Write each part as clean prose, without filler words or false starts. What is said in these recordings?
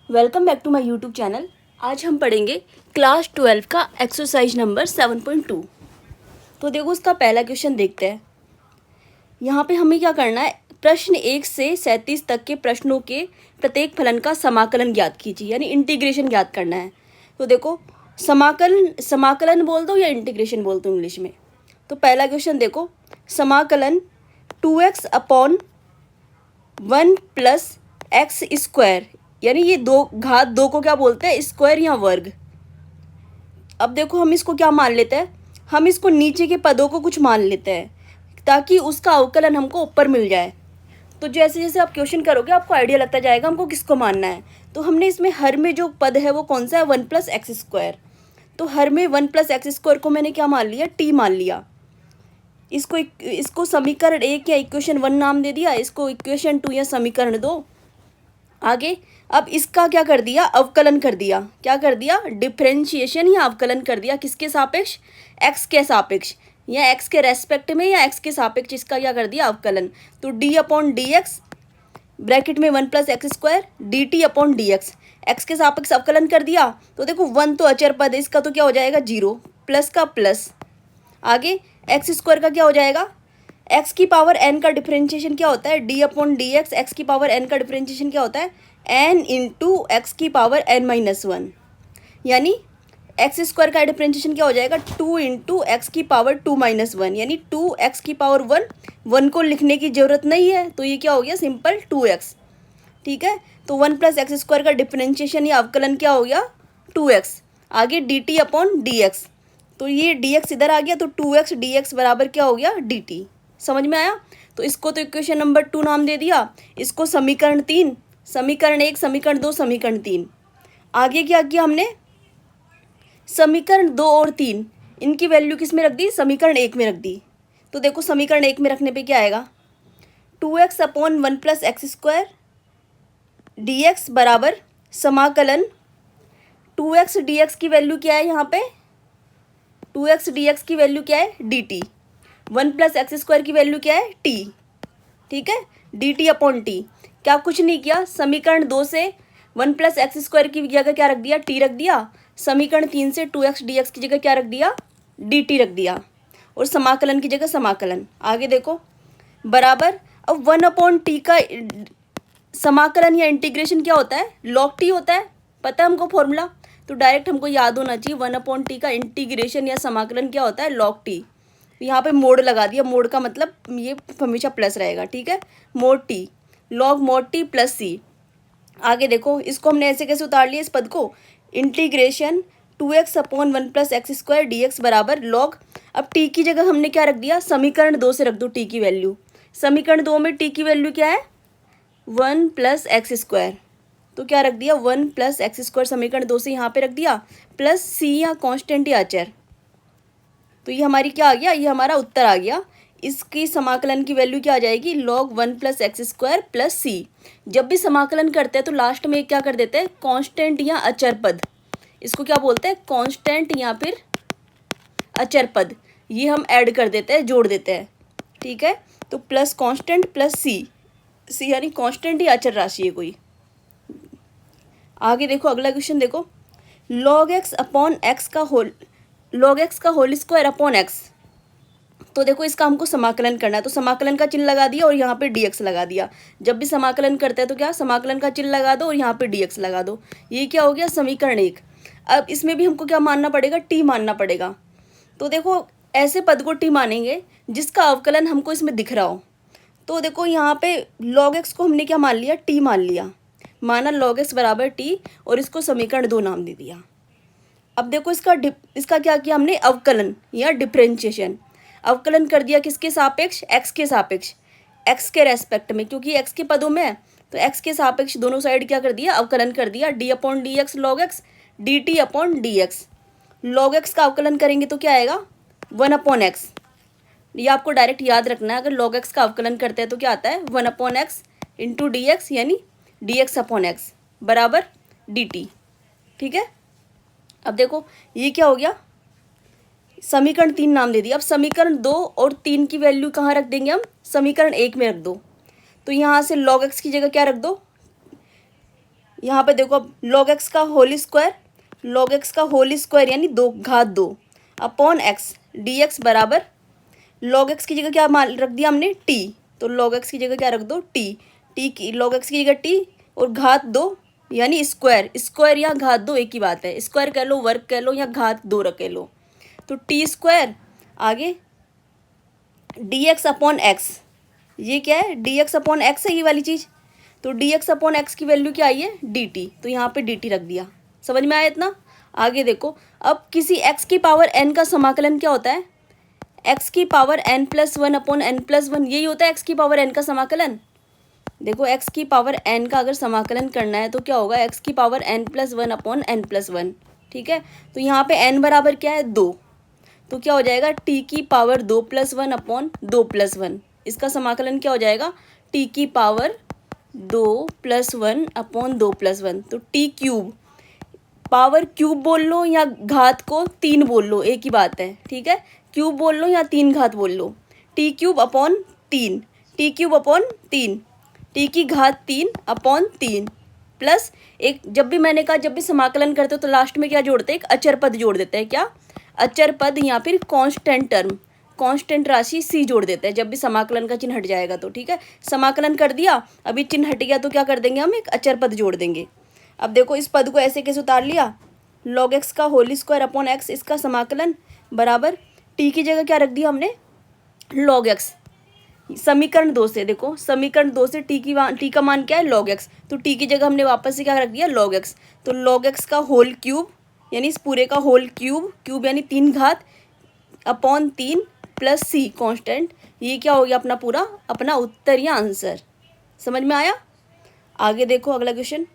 Welcome back to my YouTube channel. आज हम पढ़ेंगे क्लास 12 का एक्सरसाइज नंबर 7.2। तो देखो उसका पहला क्वेश्चन देखते हैं। यहाँ पे हमें क्या करना है, प्रश्न 1 से 37 तक के प्रश्नों के प्रत्येक फलन का समाकलन ज्ञात कीजिए, यानी इंटीग्रेशन ज्ञात करना है। तो देखो समाकलन बोल दो या इंटीग्रेशन बोल दो इंग्लिश में। तो पहला क्वेश्चन देखो, समाकलन 2x upon 1 plus X square, यानी ये घात दो को क्या बोलते हैं, स्क्वायर या वर्ग। अब देखो हम इसको क्या मान लेते हैं, हम इसको नीचे के पदों को कुछ मान लेते हैं ताकि उसका अवकलन हमको ऊपर मिल जाए। तो जैसे जैसे आप क्वेश्चन करोगे आपको आइडिया लगता जाएगा हमको किसको मानना है। तो हमने इसमें हर में जो पद है वो कौन सा है, 1 प्लस एक्स स्क्वायर। तो हर में 1 प्लस एक्स स्क्वायर को मैंने क्या मान लिया, टी मान लिया। इसको समीकरण 1 या इक्वेशन 1 नाम दे दिया, इसको इक्वेशन 2 या समीकरण 2। आगे अब इसका क्या कर दिया, अवकलन कर दिया। क्या कर दिया, डिफरेंशिएशन या अवकलन कर दिया। किसके सापेक्ष, एक्स के सापेक्ष, या एक्स के रेस्पेक्ट में या एक्स के सापेक्ष इसका क्या कर दिया, अवकलन। तो D upon d x bracket में 1 plus X square D t upon d x, x के सापेक्ष अवकलन कर दिया। तो देखो 1 तो अचर पद है, इसका तो क्या हो जाएगा 0, प्लस का प्लस। आगे एक्स स्क्वायर का क्या हो जाएगा, एक्स की पावर एन का डिफरेंशिएशन क्या होता है, D upon d x. X की पावर एन का डिफरेंशिएशन क्या होता है, एन इंटू एक्स की पावर एन माइनस 1, यानी एक्स स्क्वायर का डिफरेंशिएशन क्या हो जाएगा, 2 इंटू एक्स की पावर 2 माइनस 1, यानी 2 एक्स की पावर 1। 1 को लिखने की जरूरत नहीं है, तो ये क्या हो गया, सिंपल 2x। ठीक है, तो 1 प्लस एक्स स्क्वायर का डिफरेंशिएशन या अवकलन क्या हो गया, 2x। आगे D t upon d x, तो ये dx इधर आ गया, तो 2x dx बराबर क्या हो गया, dt। समझ में आया। तो इसको तो इक्वेशन नंबर 2 नाम दे दिया, इसको समीकरण 3, समीकरण 1, समीकरण 2, समीकरण 3। आगे क्या किया हमने, समीकरण 2 और 3 इनकी वैल्यू किस में रख दी, समीकरण 1 में रख दी। तो देखो समीकरण 1 में रखने पे क्या आएगा, 2x upon 1 plus X square D x बराबर समाकलन 2x dx की वैल्यू क्या है, यहाँ पे 2x dx की वैल्यू क्या है, dt। 1 प्लस एक्स स्क्वायर की वैल्यू क्या है, t। ठीक है, dt अपॉन टी। क्या कुछ नहीं किया, समीकरण 2 से 1 प्लस एक्स स्क्वायर की जगह क्या रख दिया, t रख दिया। समीकरण 3 से 2x dx की जगह क्या रख दिया, dt रख दिया, और समाकलन की जगह समाकलन। आगे देखो बराबर, अब 1 अपॉन टी का समाकलन या इंटीग्रेशन क्या होता है, log t होता है, पता है हमको फॉर्मूला। तो डायरेक्ट हमको याद होना चाहिए 1 अपॉन टी का इंटीग्रेशन या समाकलन क्या होता है, log t। यहाँ पे मोड लगा दिया, मोड का मतलब ये हमेशा प्लस रहेगा। ठीक है, mod T, log mod T plus C. आगे देखो इसको हमने ऐसे कैसे उतार लिया इस पद को, integration 2x upon 1 plus X square D x बराबर log। अब t की जगह हमने क्या रख दिया, समीकरण 2 से रख दो t की वैल्यू। समीकरण 2 में t की वैल्यू क्या है, 1 प्लस एक्स स्क्वायर। तो क्या रख दिया, 1 प्लस एक्स स्क्वायर समीकरण 2 से यहाँ पे रख दिया, प्लस सी या कांस्टेंट या अचर। तो ये हमारी क्या आ गया, ये हमारा उत्तर आ गया। इसकी समाकलन की वैल्यू क्या आ जाएगी, log 1 plus X square plus C. जब भी समाकलन करते हैं तो लास्ट में क्या कर देते हैं, कांस्टेंट या अचर पद। इसको क्या बोलते हैं, कांस्टेंट या फिर अचर पद। ये हम ऐड कर देते हैं, जोड़ देते हैं। ठीक है, तो प्लस कांस्टेंट प्लस सी, सी यानी कांस्टेंट या अचर राशि है कोई। आगे देखो अगला क्वेश्चन देखो, log x अपॉन एक्स का होल, log x का होल स्क्वायर अपॉन एक्स। तो देखो इसका हमको समाकलन करना है, तो समाकलन का चिन्ह लगा दिया और यहाँ पे dx लगा दिया। जब भी समाकलन करते हैं तो क्या, समाकलन का चिन्ह लगा दो और यहाँ पे dx लगा दो। ये क्या हो गया, समीकरण 1। अब इसमें भी हमको क्या मानना पड़ेगा, t मानना पड़ेगा। तो देखो ऐसे पद को t मानेंगे जिसका अवकलन हमको इसमें दिख रहा हो। तो देखो यहाँ पे log x को हमने क्या मान लिया, t मान लिया, माना log x बराबर t, और इसको समीकरण 2 नाम दे दिया। अब देखो इसका क्या किया हमने, अवकलन या डिफरेंशिएशन। अवकलन कर दिया किसके सापेक्ष, x के सापेक्ष, x के रेस्पेक्ट में, क्योंकि x के पदों में है तो x के सापेक्ष दोनों साइड क्या कर दिया, अवकलन कर दिया। d upon d x log x, d t upon d x. Log x का अवकलन करेंगे तो क्या आएगा, 1 अपॉन एक्स। ये आपको डायरेक्ट याद रखना है, अगर लॉग एक्स का अवकलन करते हैं तो क्या आता है, 1 upon x into D x, यानी डी एक्स अपॉन एक्स बराबर डी टी। ठीक है, अब देखो ये क्या हो गया, समीकरण 3 नाम दे दिया। अब समीकरण 2 और 3 की वैल्यू कहाँ रख देंगे हम, समीकरण 1 में रख दो। तो यहाँ से log x की जगह क्या रख दो, यहाँ पे देखो अब log x का होल स्क्वायर, log x का होल स्क्वायर यानी 2 घात 2 अपॉन x dx बराबर log x की जगह क्या मान रख दिया हमने t, तो log x की जगह क्या रख दो t, t की log x की जगह t और घात 2 यानी स्क्वायर, स्क्वायर या घात 2 एक ही बात है, स्क्वायर कह लो वर्ग कह लो या घात 2 रख लो, तो टी स्क्वायर आगे dx अपॉन एक्स, ये क्या है dx अपॉन एक्स है ये वाली चीज़, तो dx अपॉन एक्स की वैल्यू क्या आई है dt, तो यहाँ पे dt रख दिया। समझ में आया इतना? आगे देखो अब किसी x की पावर n का समाकलन क्या होता है, x की power n plus one upon n plus one, यही होता है x की पावर n का समाकलन। देखो x की पावर n का अगर समाकलन करना है तो क्या होगा, x की power n plus one upon n plus one, ठीक है। तो यहाँ पे n बराबर क्या है 2, तो क्या हो जाएगा t की power 2 plus one upon 2 plus one, इसका समाकलन क्या हो जाएगा t की power 2 plus one upon 2 plus one, तो t क्यूब, पावर क्यूब बोल लो या घात को 3 बोल लो एक ही बात है, ठीक है, क्यूब बोल लो या 3 घात बोल लो, T cube upon 3, T cube upon 3, T की घात 3 अपॉन 3 प्लस एक, जब भी मैंने कहा जब भी समाकलन करते हो तो लास्ट में क्या जोड़ते हैं, एक अचर पद जोड़ देते हैं, क्या अचर पद या फिर कांस्टेंट टर्म, कांस्टेंट राशि सी जोड़ देते हैं जब भी समाकलन का चिन्ह हट जाएगा तो, ठीक है। समाकलन कर दिया, अभी चिन्ह हट गया तो क्या कर देंगे हम, एक अचर पद जोड़ देंगे। अब देखो इस पद को ऐसे कैसे उतार लिया, log x का होल स्क्वायर अपॉन x, इसका समाकलन बराबर t की जगह क्या रख दिया हमने log x, समीकरण 2 से, देखो समीकरण 2 से t का मान क्या है log x, तो t की जगह हमने वापस से क्या रख दिया log x, तो log x का होल क्यूब यानी इस पूरे का होल क्यूब, क्यूब यानी 3 घात अपॉन 3 प्लस सी कांस्टेंट, ये क्या हो गया अपना पूरा अपना उत्तर या आंसर। समझ में आया? आगे देखो अगला क्वेश्चन,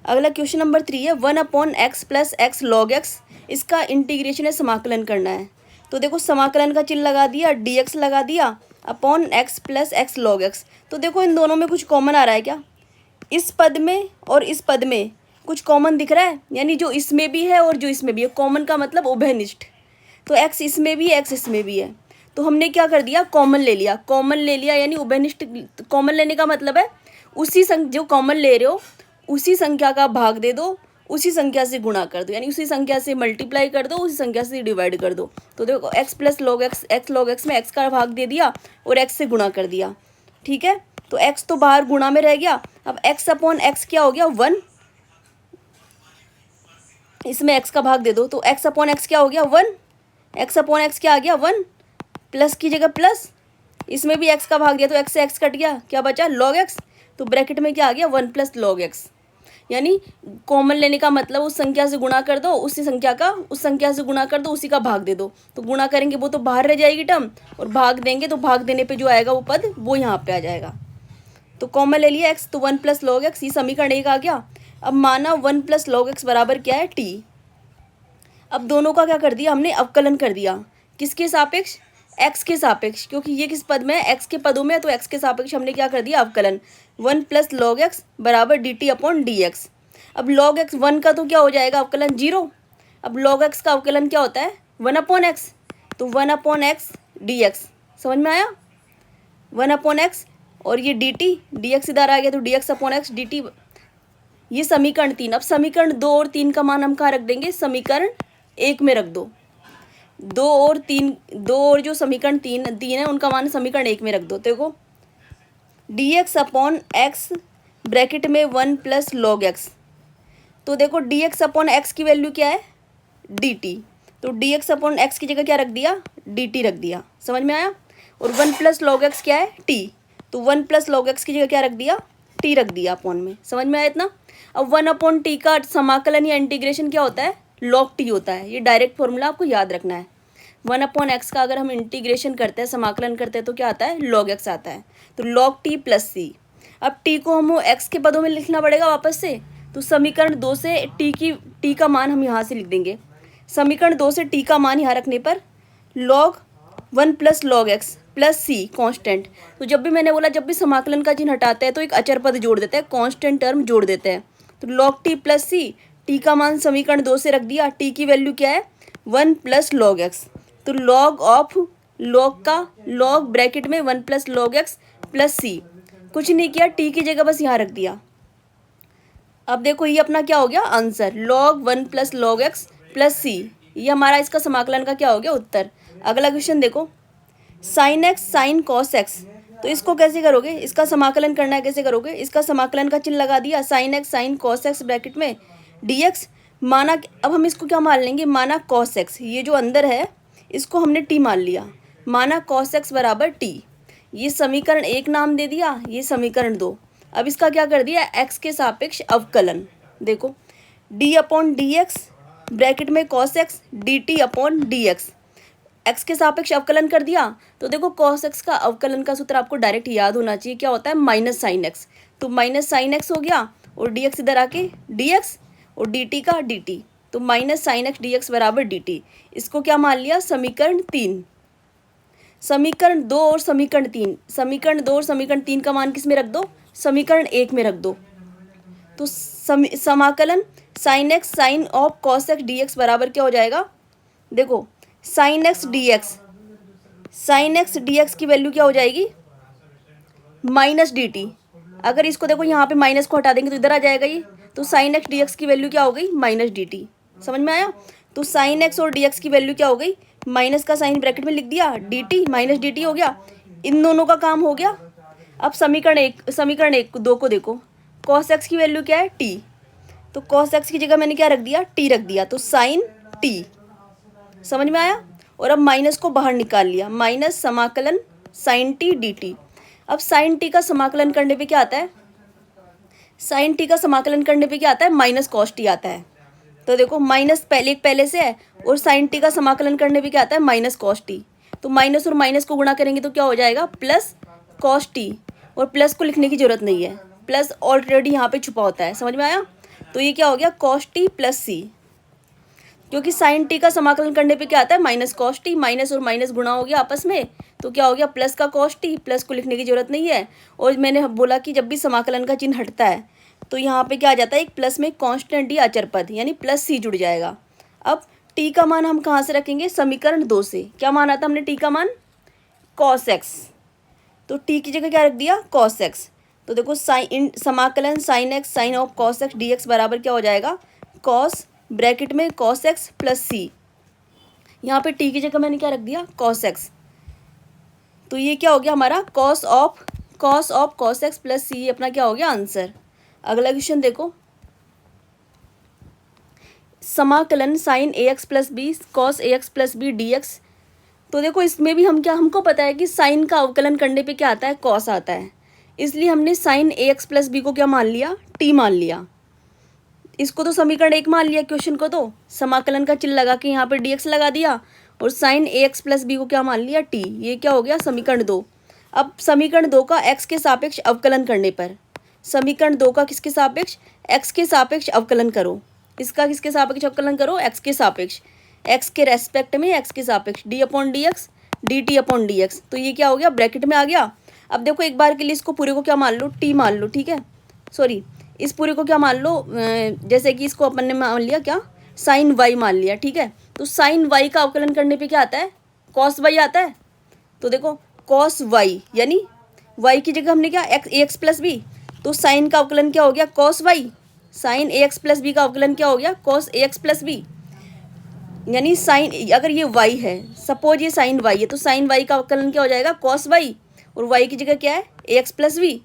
अगला क्वेश्चन नंबर 3 है 1 upon x plus x log x, इसका इंटीग्रेशन है समाकलन करना है। तो देखो समाकलन का चिन्ह लगा दिया, dx लगा दिया upon x plus x log x, तो देखो इन दोनों में कुछ कॉमन आ रहा है क्या, इस पद में और इस पद में कुछ कॉमन दिख रहा है, यानी जो इसमें भी है और जो इसमें भी है, कॉमन का मतलब उभयनिष्ठ, तो x इसमें भी है x इसमें भी है, तो हमने क्या कर दिया कॉमन ले लिया, कॉमन ले लिया यानी उभयनिष्ठ, कॉमन लेने का मतलब है उसी जो कॉमन ले रहे हो उसी संख्या का भाग दे दो, उसी संख्या से गुणा कर दो, यानी उसी संख्या से मल्टीप्लाई कर दो, उसी संख्या से डिवाइड कर दो। तो देखो x plus log x, x log x में x का भाग दे दिया और x से गुणा कर दिया, ठीक है, तो x तो बाहर गुणा में रह गया, अब x अपॉन एक्स क्या हो गया 1, इसमें x का भाग दे दो, तो x अपॉन एक्स क्या हो गया 1, x अपॉन एक्स क्या आ गया 1, प्लस की जगह प्लस, इसमें भी x का भाग दिया तो x से x कट गया, क्या बचा log x, तो ब्रैकेट में क्या आ गया 1 प्लस लॉग एक्स, यानी कॉमन लेने का मतलब उस संख्या से गुणा कर दो, उसी संख्या का उस संख्या से गुणा कर दो, उसी का भाग दे दो, तो गुणा करेंगे वो तो बाहर रह जाएगी टर्म, और भाग देंगे तो भाग देने पे जो आएगा वो पद वो यहाँ पे आ जाएगा, तो कॉमन ले लिया x, तो 1 प्लस लॉग एक्स, ये समीकरण 1 आ गया। अब माना 1 प्लस लॉग एक्स बराबर क्या है t, अब दोनों का क्या कर दिया हमने अवकलन कर दिया, किसके सापेक्ष, x के सापेक्ष, क्योंकि ये किस पद में है x के पदों में है, तो x के सापेक्ष हमने क्या कर दिया अवकलन, 1 प्लस लॉग एक्स बराबर dt अपॉन डी एक्स। अब log x 1 का तो क्या हो जाएगा अवकलन 0, अब log x का अवकलन क्या होता है 1 अपॉन एक्स, तो 1 अपॉन एक्स डी एक्स, समझ में आया 1 अपॉन एक्स, और ये dt dx इधर आ गया तो dx अपॉन एक्स dt, ये समीकरण 3। अब समीकरण 2 और 3 का मान हम कहाँ रख देंगे, समीकरण 1 में रख दो, 2 और 3, 2 और जो समीकरण 3 है उनका मान समीकरण 1 में रख दो। देखो dx अपॉन एक्स ब्रैकेट में 1 प्लस लॉग एक्स, तो देखो dx अपॉन एक्स की वैल्यू क्या है dt, तो dx अपॉन एक्स की जगह क्या रख दिया dt रख दिया, समझ में आया, और 1 प्लस लॉग एक्स क्या है t, तो 1 प्लस लॉग एक्स की जगह क्या रख दिया t रख दिया अपॉन में, समझ में आया इतना। अब 1 अपॉन टी का समाकलन या इंटीग्रेशन क्या होता है log t होता है, ये डायरेक्ट फॉर्मूला आपको याद रखना है। 1 अपॉन एक्स का अगर हम इंटीग्रेशन करते हैं समाकलन करते हैं तो क्या आता है log x आता है, तो log t प्लस सी। अब t को हम x के पदों में लिखना पड़ेगा वापस से, तो समीकरण 2 से t का मान हम यहाँ से लिख देंगे, समीकरण 2 से t का मान यहाँ रखने पर log 1 plus log X plus C constant, तो जब भी मैंने बोला जब भी समाकलन का चिन्ह हटाते हैं तो एक अचर पद जोड़ देते हैं, कांस्टेंट टर्म जोड़ देते हैं, तो log t प्लस सी, t का मान समीकरण 2 से रख दिया, t की वैल्यू क्या है 1 प्लस लॉग एक्स, तो log ऑफ log का log ब्रैकेट में 1 प्लस लॉग एक्स प्लस सी, कुछ नहीं किया t की जगह बस यहाँ रख दिया, अब देखो ये अपना क्या हो गया answer, log 1 plus log x plus c, ये हमारा इसका समाकलन का क्या हो गया उत्तर। अगला क्वेश्चन देखो, sine x sine cos x, तो इसको कैसे करोगे, इसका समाकलन करना है, कैसे करोगे, इसका समाकलन का चिन्ह लगा दिया, sign x sine cos x bracket में dx माना, अब हम इसको क्या मान लेंगे, माना कॉस एक्स, ये जो अंदर है इसको हमने टी मान लिया, माना कॉस एक्स बराबर टी, ये समीकरण 1 नाम दे दिया, ये समीकरण 2। अब इसका क्या कर दिया, x के सापेक्ष अवकलन, देखो d upon d x bracket में cos x d t upon d x, x के सापेक्ष अवकलन कर दिया। तो देखो कॉस एक्स का अवकलन का सूत्र आपको डायरेक्ट याद होना चाहिए, क्या होता है, माइनस साइन एक्स, तो माइनस साइन एक्स हो गया और डी एक्स इधर आके डी एक्स और डी टी का डी टी, तो minus sign x d x बराबर डी टी, इसको क्या मान लिया, समीकरण 3। समीकरण 2 और समीकरण 3, समीकरण 2 और समीकरण 3 का मान किस में रख दो, समीकरण 1 में रख दो, तो समाकलन sine x sine of cos x d x बराबर क्या हो जाएगा, देखो sine x d x, sine x d x की वैल्यू क्या हो जाएगी, माइनस डी टी, अगर इसको देखो यहाँ पे माइनस को हटा देंगे तो इधर आ जाएगा ये, तो साइन एक्स डी एक्स की वैल्यू क्या हो गई, माइनस डी टी, समझ में आया। तो साइन एक्स और डी एक्स की वैल्यू क्या हो गई, माइनस का साइन ब्रैकेट में लिख दिया, D T minus D T हो गया, इन दोनों का काम हो गया। अब समीकरण एक 2 को देखो, कॉस एक्स की वैल्यू क्या है, टी, तो कॉस एक्स की जगह मैंने क्या रख दिया, टी रख दिया, तो साइन टी, समझ में आया। और अब माइनस को बाहर निकाल लिया, माइनस समाकलन साइन टी डी टी। अब साइन टी का समाकलन करने पे क्या आता है, साइन टी का समाकलन करने पे क्या आता है, माइनस कॉस टी आता है, तो देखो माइनस पहले से है और साइन टी का समाकलन करने पे क्या आता है, माइनस कॉस टी, तो माइनस और माइनस को गुणा करेंगे तो क्या हो जाएगा, प्लस कॉस टी, और प्लस को लिखने की जरूरत नहीं है, प्लस ऑलरेडी यहाँ पे छुपा होता है, समझ में आया। तो ये क्या हो गया, कॉस टी प्लस सी, क्योंकि साइन टी का समाकलन करने पे क्या आता है, माइनस कॉस टी, माइनस और माइनस गुणा हो गया आपस में, तो क्या हो गया, प्लस का कॉस टी, प्लस को लिखने की जरूरत नहीं है। और मैंने बोला कि जब भी समाकलन का चिन्ह हटता है तो यहाँ पे क्या आ जाता है, एक प्लस में कांस्टेंट या अचर पद यानी प्लस सी जुड़ जाएगा। अब टी का मान हम कहाँ से रखेंगे, समीकरण 2 से, क्या माना था हमने टी का मान, कॉस एक्स, तो टी की जगह क्या रख दिया, कॉस एक्स, तो देखो साइन समाकलन sine x sine of cos x d x बराबर क्या हो जाएगा, कॉस ब्रैकेट में कॉस एक्स प्लस सी, यहाँ पे टी की जगह मैंने क्या रख दिया, कॉस एक्स, तो ये क्या हो गया हमारा cos of cos x plus c, अपना क्या हो गया आंसर। अगला क्वेश्चन देखो, समाकलन sine a x plus b cos a x plus b d x, तो देखो इसमें भी हम क्या, हमको पता है कि साइन का अवकलन करने पे क्या आता है, कॉस आता है, इसलिए हमने sign a x plus b को क्या मान लिया, टी मान लिया, इसको तो समीकरण 1 मान लिया, क्वेश्चन को तो समाकलन का चिन्ह लगा के यहाँ पे डी एक्स लगा दिया, और sign a x plus b को क्या मान लिया, टी, ये क्या हो गया समीकरण 2। अब समीकरण 2 का एक्स के सापेक्ष अवकलन करने पर, समीकरण 2 का किसके सापेक्ष, एक्स के सापेक्ष अवकलन करो, इसका किसके सापेक्ष अवकलन करो, एक्स के सापेक्ष, एक्स के रेस्पेक्ट में एक्स के सापेक्ष, D upon d x d t upon d x, तो ये क्या हो गया, ब्रैकेट में आ गया। अब देखो एक बार के लिए इसको पूरे को क्या मान लो, टी मान लो, ठीक है, सॉरी इस पूरे को क्या मान लो, जैसे कि इसको अपन ने मान लिया क्या, साइन वाई मान लिया, ठीक है, तो साइन वाई का अवकलन करने पे क्या आता है, कॉस वाई आता है, तो देखो कॉस वाई यानी वाई की जगह हमने क्या, एक्स ए एक्स प्लस बी, तो साइन का अवकलन क्या हो गया, cos Y, sign a x plus B का अवकलन क्या हो गया, cos a x plus B, यानी साइन, अगर ये वाई है, सपोज ये साइन वाई है, तो साइन वाई का अवकलन क्या हो जाएगा, कॉस वाई, और वाई की जगह क्या है, ए एक्स प्लस बी,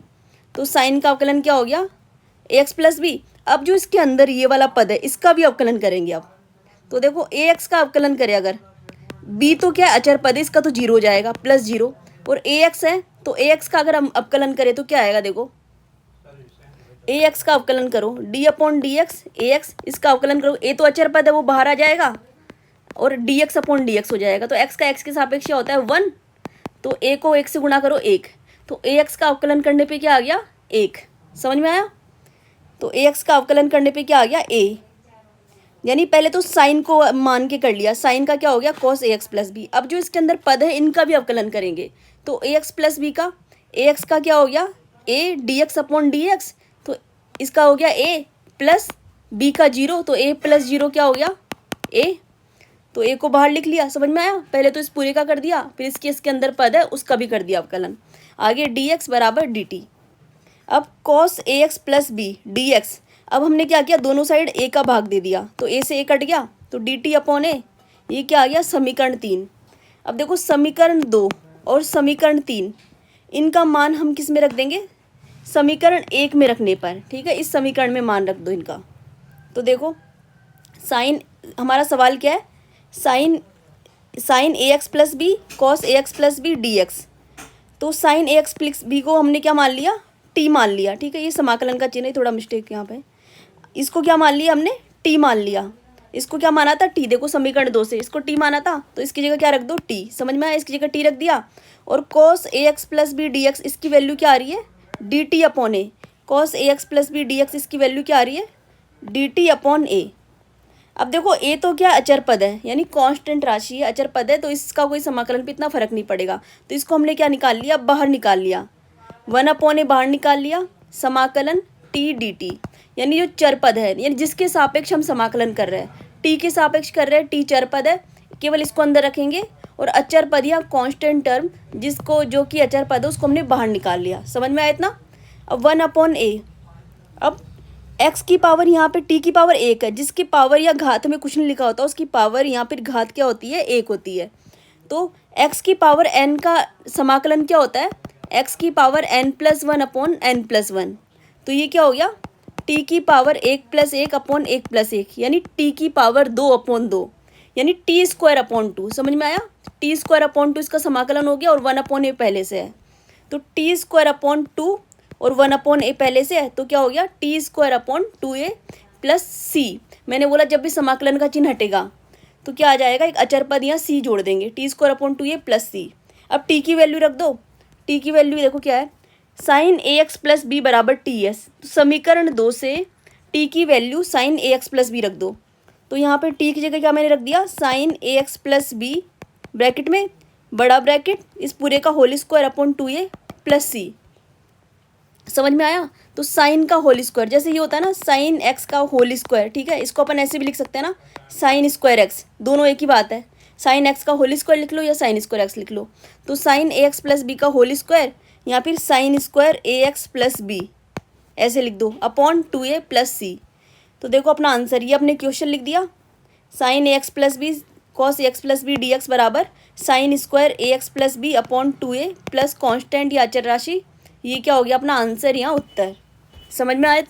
तो साइन का अवकलन क्या हो गया, ए एक्स प्लस बी। अब जो इसके अंदर ये वाला पद है इसका भी अवकलन करेंगे अब, तो देखो ए एक्स का अवकलन करें अगर, बी तो क्या है अचर पद है, इसका तो 0 हो जाएगा, प्लस 0, और ए एक्स है तो ए एक्स का अगर हम अवकलन करें तो क्या आएगा, देखो ए एक्स का अवकलन करो, डी अपॉन डी एक्स ए एक्स, इसका अवकलन करो, ए तो अचर पद है वो बाहर आ जाएगा, और D x upon d x हो जाएगा, तो एक्स का एक्स के सापेक्ष क्या होता है 1, तो ए को 1 से गुणा करो 1, तो ए एक्स का अवकलन करने पे क्या आ गया 1, समझ में आया। तो ए एक्स का अवकलन करने पे क्या आ गया ए, यानी पहले तो साइन को मान के कर लिया, साइन का क्या हो गया cos a x plus B. अब जो इसके अंदर पद है इनका भी अवकलन करेंगे, तो ए एक्स प्लस बी का, ए एक्स का क्या हो गया A D x upon d x, तो इसका हो गया ए प्लस बी का 0, तो ए प्लस 0 क्या हो गया ए, तो ए को बाहर लिख लिया, समझ में आया। पहले तो इस पूरे का कर दिया, फिर इसके अंदर पद है उसका भी कर दिया अवकलन। आगे डी एक्स बराबर डी टी। अब cos a x plus b d x अब हमने क्या किया, दोनों साइड a का भाग दे दिया, तो a से a कट गया, तो dt अपॉन a, ये क्या आ गया समीकरण 3। अब देखो समीकरण 2 और समीकरण 3, इनका मान हम किस में रख देंगे, समीकरण 1 में रखने पर, ठीक है, इस समीकरण में मान रख दो इनका। तो देखो साइन, हमारा सवाल क्या है, sine a x plus b cos a x plus b d x. तो sine a x plus b को हमने क्या मान लिया, टी मान लिया, ठीक है, ये समाकलन का चिन्ह है, थोड़ा मिस्टेक यहाँ पे, इसको क्या मान लिया हमने, टी मान लिया। इसको क्या माना था, टी, देखो समीकरण 2 से इसको टी माना था, तो इसकी जगह क्या रख दो, टी, समझ में आया, इसकी जगह टी रख दिया। और cos a x plus b d x, इसकी वैल्यू क्या आ रही है, d t upon a, cos a x plus b d x, इसकी वैल्यू क्या आ रही है, डी टी अपॉन ए। अब देखो ए तो क्या अचर पद है, यानी कांस्टेंट राशि है, अचर पद है, तो इसका कोई समाकलन पे इतना फर्क नहीं पड़ेगा, तो इसको हमने क्या निकाल लिया, बाहर निकाल लिया, 1 अपॉन ए बाहर निकाल लिया, समाकलन टी डी टी, यानी जो चर पद है, यानी जिसके सापेक्ष हम समाकलन कर रहे हैं, टी के सापेक्ष कर रहे हैं, टी चर पद है, केवल इसको अंदर रखेंगे, और अचर पद या कांस्टेंट टर्म जिसको, जो कि अचर पद है, उसको हमने बाहर निकाल लिया, समझ में आया इतना। अब 1 अपॉन ए, अब x की पावर यहाँ पे t की पावर 1 है, जिसकी पावर या घात में कुछ नहीं लिखा होता, उसकी पावर यहाँ पर घात क्या होती है, 1 होती है। तो x की पावर n का समाकलन क्या होता है, x की power n plus 1 upon n plus 1, तो ये क्या हो गया, t की पावर 1 प्लस 1 अपॉन 1 प्लस 1, यानी t की पावर 2 अपॉन 2, यानी टी स्क्वायर अपॉन 2, समझ में आया, टी स्क्वायर अपॉन 2 इसका समाकलन हो गया, और 1 अपॉन ए पहले से है, तो टी स्क्वायर अपॉन 2 और 1 अपॉन ए पहले से है, तो क्या हो गया, t square upon 2a plus c. मैंने बोला जब भी समाकलन का चिन्ह हटेगा तो क्या आ जाएगा, एक अचर पद यहाँ सी जोड़ देंगे, t square upon 2a plus c. अब टी की वैल्यू रख दो, टी की वैल्यू देखो क्या है, sine a x plus B बराबर टी एस, तो समीकरण 2 से टी की value sign a x plus B रख दो, तो यहाँ पे टी की जगह क्या मैंने रख दिया, sine a x plus b bracket में बड़ा ब्रैकेट इस पूरे का whole square upon 2a plus c, समझ में आया। तो साइन का होल स्क्वायर, जैसे ये होता है ना साइन एक्स का होल स्क्वायर, ठीक है, इसको अपन ऐसे भी लिख सकते हैं ना, साइन स्क्वायर एक्स, दोनों एक ही बात है, साइन एक्स का होल स्क्वायर लिख लो या साइन स्क्वायर एक्स लिख लो, तो sine a x plus B का होल स्क्वायर या फिर sign square a x plus B ऐसे लिख दो अपॉन 2a प्लस सी। तो देखो अपना आंसर, ये अपने क्वेश्चन लिख दिया, sine a x plus b cos a x plus b d x बराबर sine square a x plus b upon 2a plus constant या अचर राशि, ये क्या हो गया अपना आंसर, यहाँ उत्तर, समझ में आया।